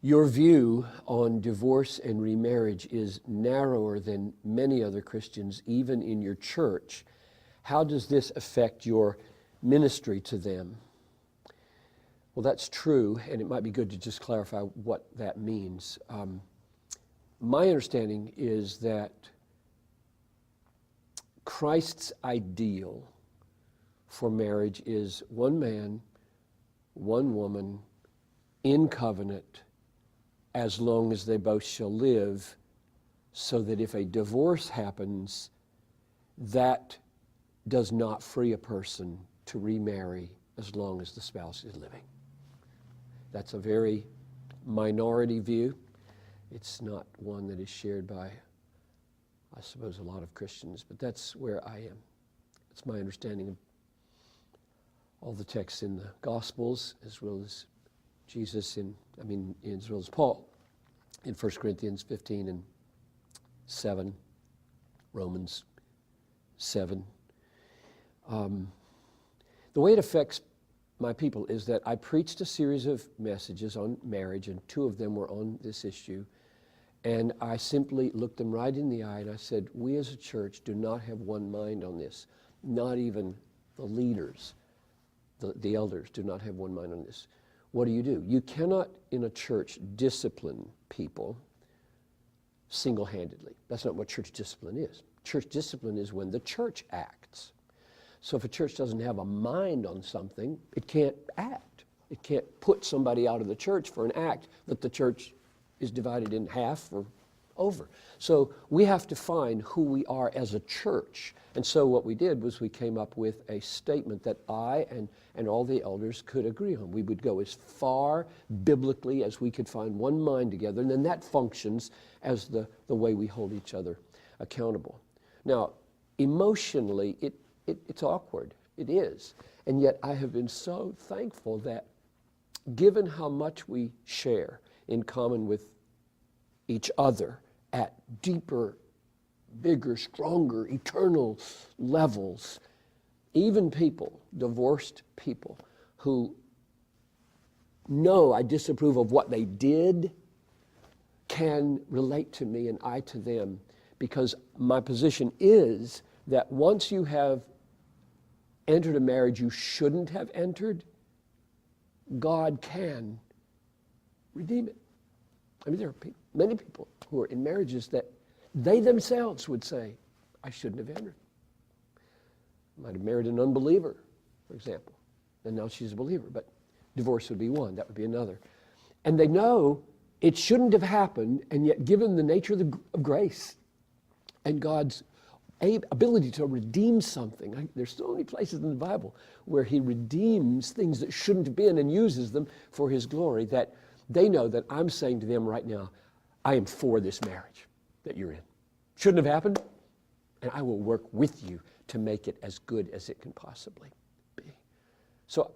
Your view on divorce and remarriage is narrower than many other Christians, even in your church. How does this affect your ministry to them? Well, that's true, and it might be good to just clarify what that means. My understanding is that Christ's ideal for marriage is one man, one woman, in covenant, as long as they both shall live, so that if a divorce happens, that does not free a person to remarry as long as the spouse is living. That's a very minority view. It's not one that is shared by, I suppose, a lot of Christians, but that's where I am. It's my understanding of all the texts in the Gospels, as well as Jesus as well as Paul in 1 Corinthians 15 and 7, Romans 7. The way it affects my people is that I preached a series of messages on marriage, and 2 of them were on this issue, and I simply looked them right in the eye and I said, we as a church do not have one mind on this. Not even the leaders, the elders do not have one mind on this. What do? You cannot, in a church, discipline people single-handedly. That's not what church discipline is. Church discipline is when the church acts. So if a church doesn't have a mind on something, it can't act. It can't put somebody out of the church for an act that the church is divided in half or over. So we have to find who we are as a church. And so what we did was we came up with a statement that I and all the elders could agree on. We would go as far biblically as we could find one mind together, and then that functions as the way we hold each other accountable. Now, emotionally, it's awkward. It is. And yet I have been so thankful that given how much we share in common with each other at deeper, bigger, stronger, eternal levels, even people, divorced people, who know I disapprove of what they did, can relate to me and I to them, because my position is that once you have entered a marriage you shouldn't have entered, God can redeem it. I mean, there are many people who are in marriages that they themselves would say, I shouldn't have entered. Might have married an unbeliever, for example, and now she's a believer, but divorce would be one, that would be another. And they know it shouldn't have happened, and yet given the nature of grace and God's ability to redeem something, there's so many places in the Bible where he redeems things that shouldn't have been and uses them for his glory, that they know that I'm saying to them right now, I am for this marriage that you're in. Shouldn't have happened, and I will work with you to make it as good as it can possibly be. So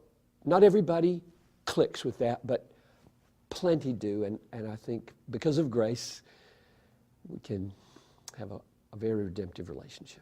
not everybody clicks with that, but plenty do, and I think because of grace, we can have a very redemptive relationship.